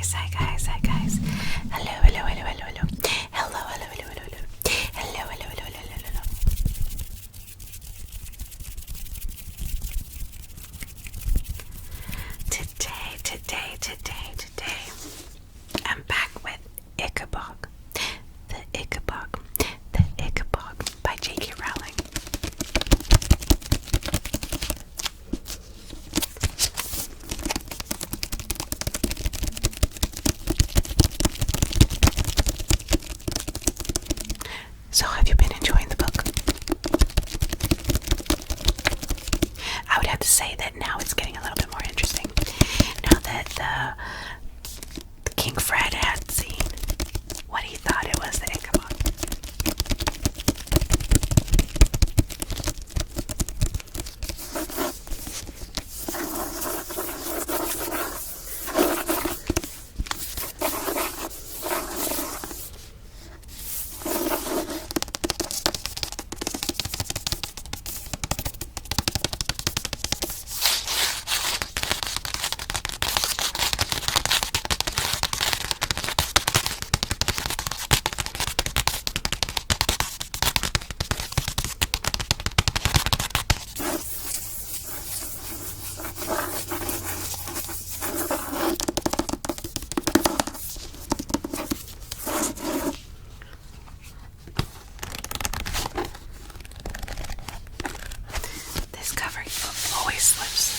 guys, hi guys, hi guys. Hello, hello, hello, hello, hello. Hello, hello, hello, hello, hello. Hello, hello, hello, hello, hello, hello. Today, I'm back with Ickabog. The Ickabog by J.K. Rowling. So have you been enjoying the book? I would have to say that now it's getting a little bit more interesting. Now that the King Fred had seen what he thought it was, the Ickabog. This cover always slips.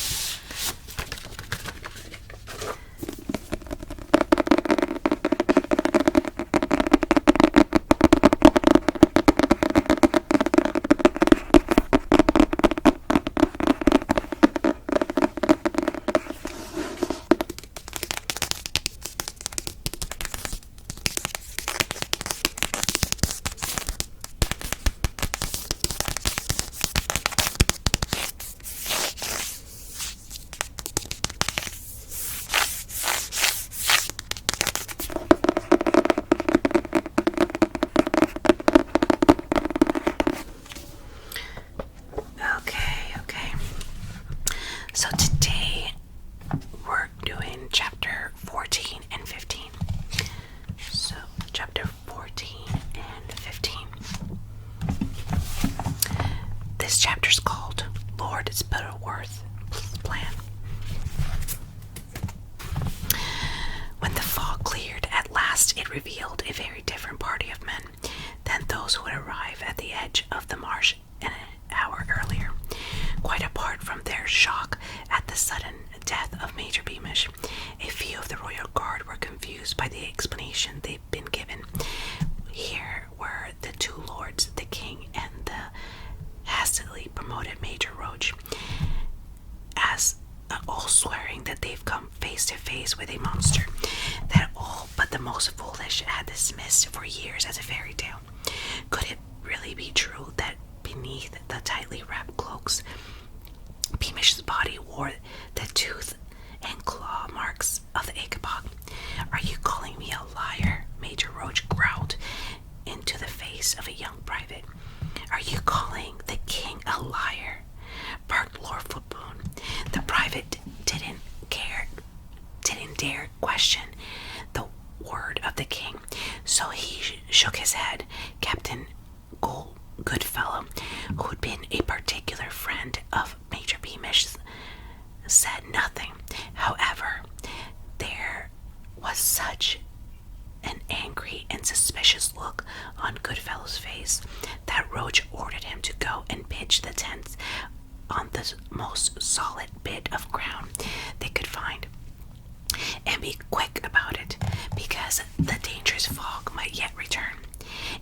Okay. So today we're doing chapter 14 and 15. So chapter 14 and 15. This chapter's called Lord Spittleworth's Plan. When the fog cleared at last, it revealed a very different party of men than those who would arrive at the edge of the marsh an hour earlier. Quite apart from their shock at the sudden death of Major Beamish, a few of the royal guard were confused by the explanation they'd been given. Here were the two lords, the king and the hastily promoted Major Roach, as all swearing that they've come face to face with a monster that all but the most foolish had dismissed for years as a fairy tale. Could it really be true that beneath the tightly wrapped cloaks, Beamish's body wore the tooth and claw marks of the Ickabog? Are you calling me a liar? Major Roach growled into the face of a young private. Are you calling the king a liar? Barked Lord Footboon. The private didn't dare question the word of the king, so he shook his head. Captain Goodfellow, who'd been a particular friend of Major Beamish, said nothing. However, there was such an angry and suspicious look on Goodfellow's face that Roach ordered him to go and pitch the tents on the most solid bit of ground they could find, and be quick about it, because the dangerous fog might yet return.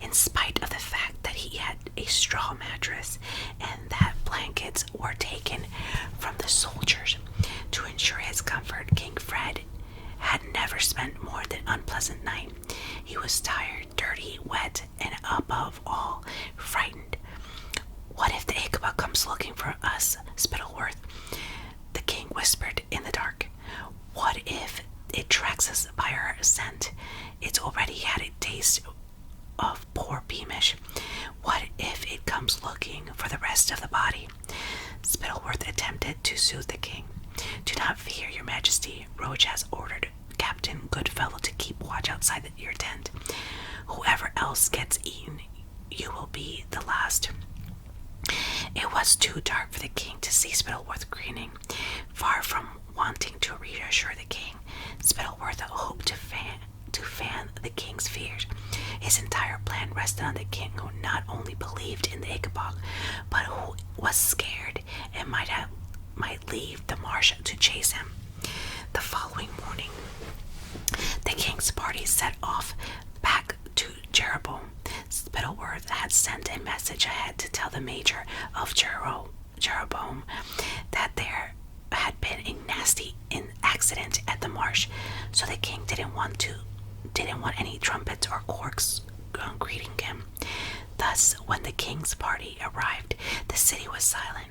In spite of the fact that he had a straw mattress and that blankets were taken from the soldiers to ensure his comfort, King Fred had never spent more than an unpleasant night. He was tired, dirty, wet, and above all, frightened. What if the Ickabog comes looking for us, Spittleworth? The king whispered in the dark. What if it tracks us by our scent? It's already had a taste of poor Beamish. What if it comes looking for the rest of the body? Spittleworth attempted to soothe the king. Do not fear, your majesty. Roach has ordered Captain Goodfellow to keep watch outside your tent. Whoever else gets eaten, you will be the last." It was too dark for the king to see Spittleworth grinning. Far from wanting to reassure the king, Spittleworth hoped to fan the king's fears. His entire plan rested on the king, who not only believed in the Ickabog, but who was scared and might leave the marsh to chase him. The following morning, the king's party set off back to Jeroboam. Spittleworth had sent a message ahead to tell the major of Jeroboam that there had been a nasty accident at the marsh, so the king didn't want any trumpets or corks greeting him. Thus, when the king's party arrived, the city was silent.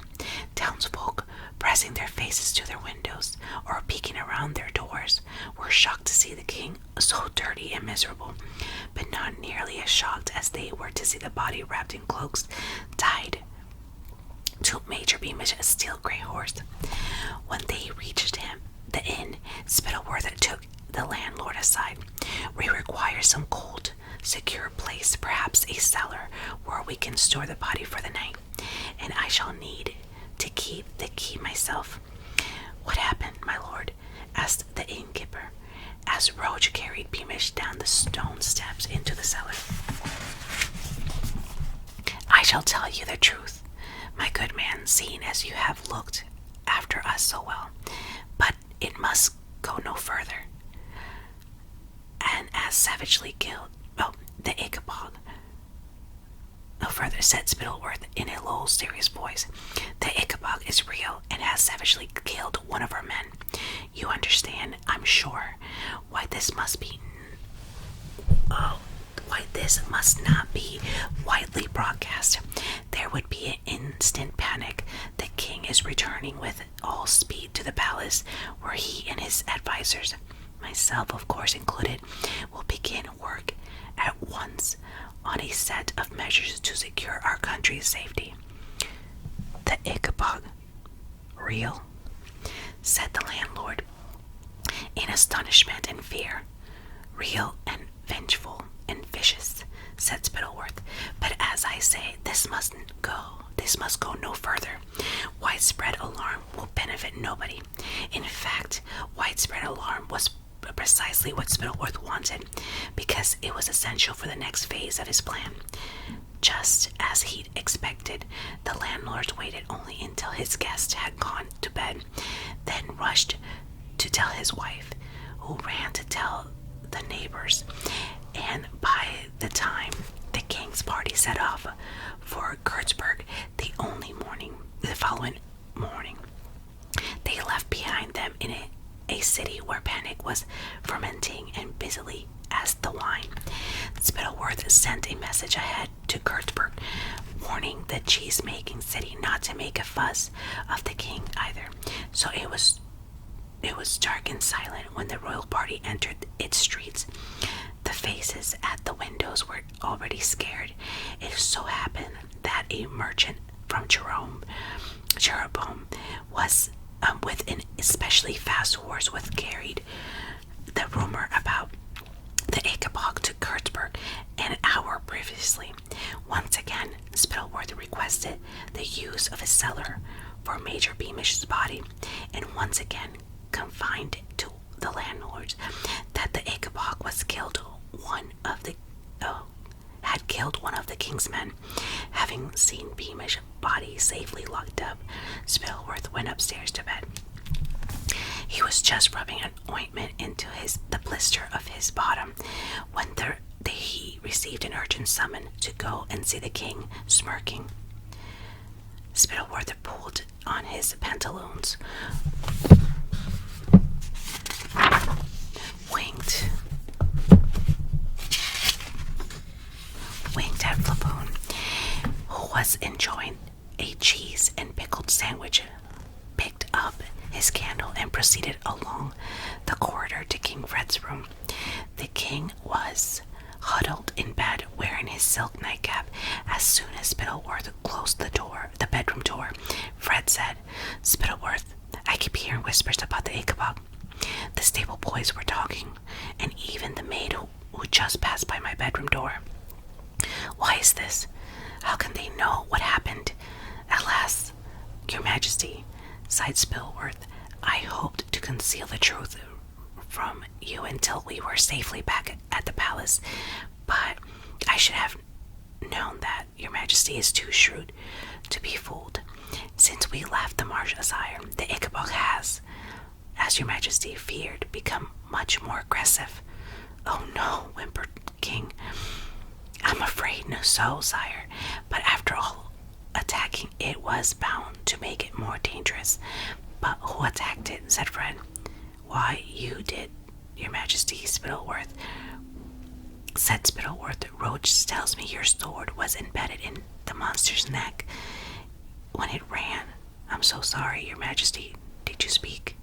Townsfolk, pressing their faces to their windows or peeking around their doors, were shocked to see the king so dirty and miserable, but not nearly as shocked as they were to see the body wrapped in cloaks tied to Major Beamish's steel gray horse. When they reached the inn, Spittleworth took the landlord aside. "We require some cold, secure place, perhaps a cellar, where we can store the body for the night, and I shall need to keep the key myself." "What happened, my lord?" asked the innkeeper, as Roach carried Beamish down the stone steps into the cellar. "I shall tell you the truth, my good man, seeing as you have looked after us so well, but it must go no further. And as savagely killed, the Ickabog." "No further," said Spittleworth in a low, serious voice. "The Ickabog is real and has savagely killed one of our men. You understand, I'm sure, why this must not be widely broadcast. There would be an instant panic. The king is returning with all speed to the palace, where he and his advisors, myself of course included, will begin work at once on a set of measures to secure our country's safety." "The Ickabog? Real?" said the landlord, in astonishment and fear. "Real and vengeful and vicious," said Spittleworth. "But as I say, this must go no further. Widespread alarm will benefit nobody. In fact, widespread alarm was precisely what Spittleworth wanted, because it was essential for the next phase of his plan." Just as he'd expected, the landlord waited only until his guest had gone to bed, then rushed to tell his wife, who ran to tell the neighbors, and by the time the king's party set off for Kurtzburg the following morning, they left behind them in a city where panic was fermenting and busily as the wine. Spittleworth sent a message ahead to Kurtzburg, warning the cheese-making city not to make a fuss of the king either. So it was dark and silent when the royal party entered its streets. The faces at the windows were already scared. It so happened that a merchant from Jeroboam was with an especially fast horse was carried the rumor about the Ickabog to Kurtzburg an hour previously. Once again, Spittleworth requested the use of a cellar for Major Beamish's body, and once again confined to the landlords that the Ickabog had killed one of the king's men. Having seen Beamish's body safely locked up, Spittleworth went upstairs to bed. He was just rubbing an ointment into the blister of his bottom when he received an urgent summons to go and see the king, smirking. Spittleworth pulled on his pantaloons, winked at Flaboon, who was enjoying a cheese and pickled sandwich, picked up his candle, and proceeded along the corridor to King Fred's room. The king was huddled in bed, wearing his silk nightcap. As soon as Spittleworth closed the bedroom door, Fred said, "Spittleworth, I keep hearing whispers about the Ickabog. The stable boys were talking, and even the maid who just passed by my bedroom door. Why is this? How can they know what happened? Alas, Your Majesty, sighed Spilworth, I hoped to conceal the truth from you until we were safely back at the palace, but I should have known that Your Majesty is too shrewd to be fooled. Since we left the marsh, sire, the Ickabog has, as Your Majesty feared, become much more aggressive. Oh no, whimpered King. I'm afraid no so, sire, but after all, attacking it was bound to make it more dangerous. But who attacked it? Said Fred. Why, you did, Your Majesty, Spittlesworth. Said Spittlesworth. Roach tells me your sword was embedded in the monster's neck when it ran. I'm so sorry, Your Majesty. Did you speak?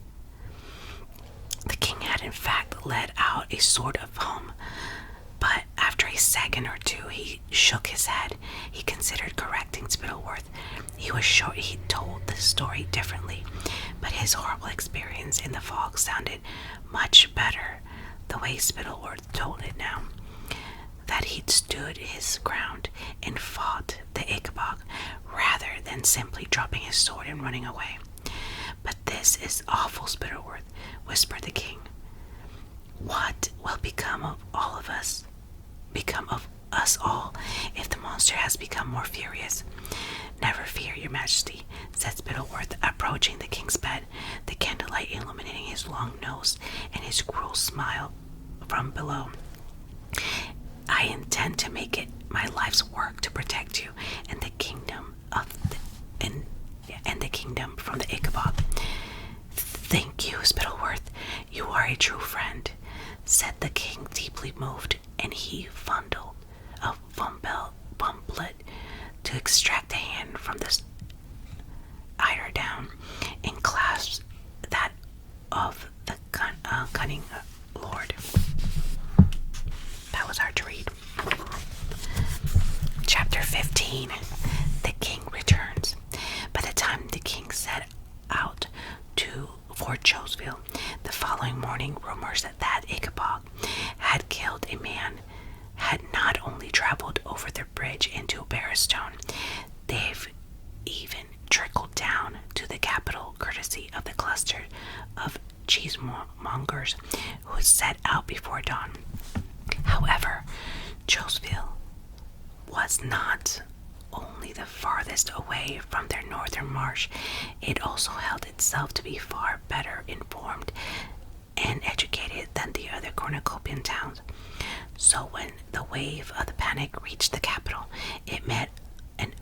The king had in fact let out a sort of hum, but after a second or two he shook his head. He considered correcting Spittlesworth. He was sure he told the story differently, but his horrible experience in the fog sounded much better the way Spittlesworth told it now. That he'd stood his ground and fought the Ickabog rather than simply dropping his sword and running away. But this is awful, Spittlesworth, whispered the king. What will become of all of us? Become of us all if the monster has become more furious? Never fear, Your Majesty, said Spittlesworth, approaching the king's bed, the candlelight illuminating his long nose and his cruel smile from below. I intend to make it my life's work to protect you and the kingdom and the kingdom from the Ickabog. Thank you, Spittlesworth. You are a true friend, said the king, deeply moved, and he fumbled a bumplet to extract a hand from the eider down and clasped that of the cunning lord. That was hard to read. Chapter 15. The king returns. By the time the king set out to Fort Choseville the following morning, rumors that Ickabog had killed a man had not only traveled over the bridge into Barristone, they've even trickled down to the capital courtesy of the cluster of cheesemongers who set out before dawn. However, Choseville was not only the farthest away from their northern marsh, it also held itself to be far better informed and educated than the other cornucopian towns. So when the wave of the panic reached the capital, it met an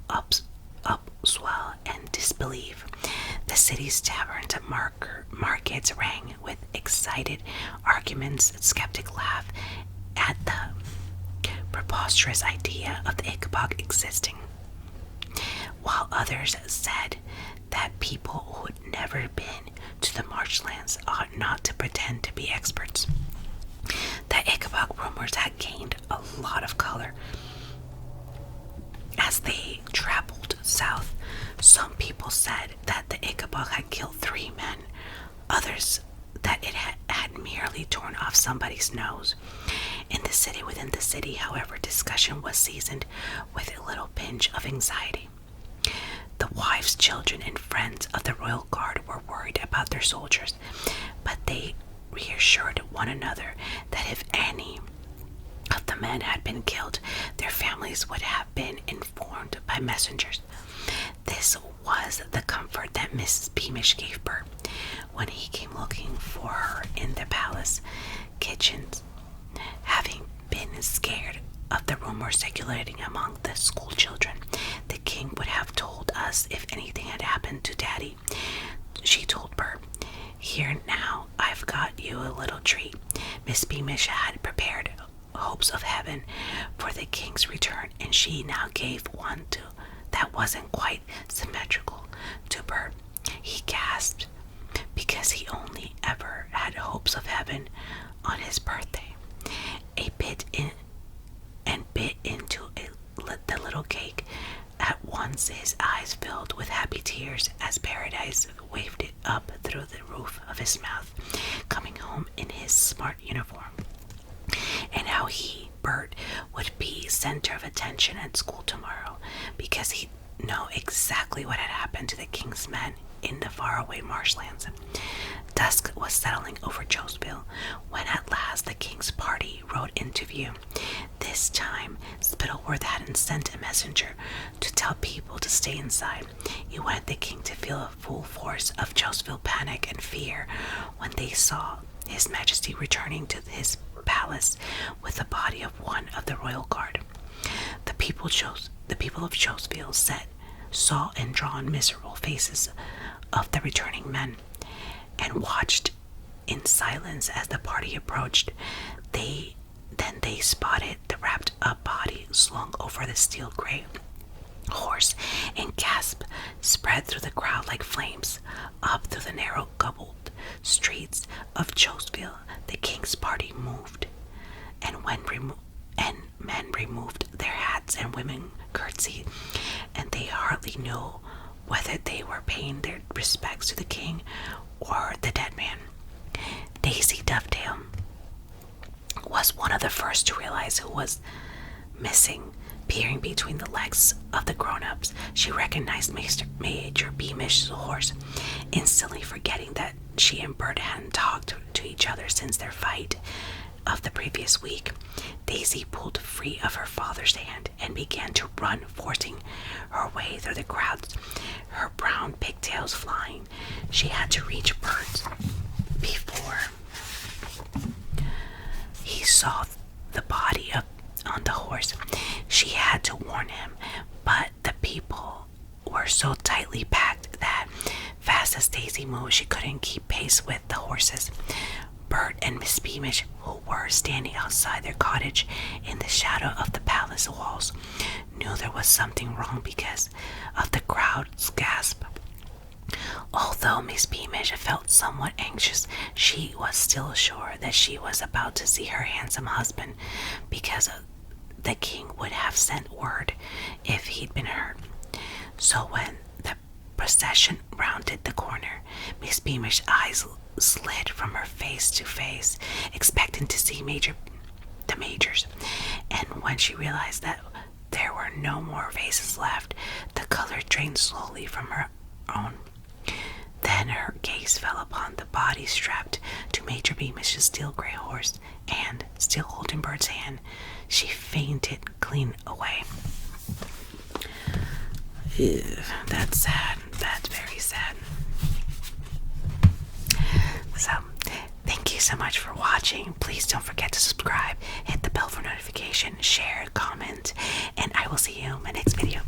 upswell and disbelief. The city's taverns and markets rang with excited arguments. Skeptics laughed at the preposterous idea of the Ickabog existing, while others said that people who had never been to the marshlands ought not to pretend to be experts. The Ickabog rumors had gained a lot of color as they traveled south. Some people said that the Ickabog had killed 3 men, others that it had merely torn off somebody's nose. In the city within the city, however, discussion was seasoned with a little pinch of anxiety. The wives, children, and friends of the royal guard were worried about their soldiers, but they reassured one another that if any of the men had been killed, their families would have been informed by messengers. This was the comfort that Mrs. Beamish gave Bert when he came looking for her in the palace kitchens, having been scared of the rumors circulating among the school children. The king would have told us if anything had happened to Daddy. She told Bert, "Here now, I've got you a little treat." Miss Beamish had prepared hopes of heaven for the king's return, and she now gave one that wasn't quite symmetrical to Bert. He gasped because he only ever had hopes of heaven on his birthday. Bit into the little cake. At once his eyes filled with happy tears as Paradise waved it up through the roof of his mouth, coming home in his smart uniform, and how he, Bert, would be center of attention at school tomorrow because he'd know exactly what had happened to the king's men in the faraway marshlands. Dusk was settling over Choseville when at last the king's party rode into view. This time, Spittleworth hadn't sent a messenger to tell people to stay inside. He wanted the king to feel a full force of Choseville panic and fear when they saw His Majesty returning to his palace with the body of one of the royal guard. The people of Choseville saw and drawn miserable faces of the returning men, and watched in silence as the party approached. Then they spotted the wrapped up body slung over the steel gray horse, and gasp spread through the crowd like flames. Up through the narrow cobbled streets of Choseville the king's party moved, and men removed their hats and women curtsied, and they hardly knew whether they were paying their respects to the king or the dead man. Daisy Dovetail was one of the first to realize who was missing. Peering between the legs of the grown-ups, she recognized Major Beamish's horse, instantly forgetting that she and Bert hadn't talked to each other since their fight of the previous week. Daisy pulled free of her father's hand and began to run, forcing her way through the crowds, her brown pigtails flying. She had to reach Bert before he saw the body on the horse. She had to warn him, but the people were so tightly packed that fast as Daisy moved, she couldn't keep pace with the horses. Bert and Miss Beamish, who were standing outside their cottage in the shadow of the palace walls, knew there was something wrong because of the crowd's gasp. Although Miss Beamish felt somewhat anxious, she was still sure that she was about to see her handsome husband, because the king would have sent word if he'd been hurt. So when the procession rounded the corner, Miss Beamish's eyes slid from her face to face, expecting to see the majors. And when she realized that there were no more faces left, the color drained slowly from her own. Then her gaze fell upon the body strapped to Major Beamish's steel gray horse, and, still holding Bert's hand, she fainted clean away. Ew, that's sad. That's very sad. So, thank you so much for watching. Please don't forget to subscribe, hit the bell for notification, share, comment, and I will see you in my next video.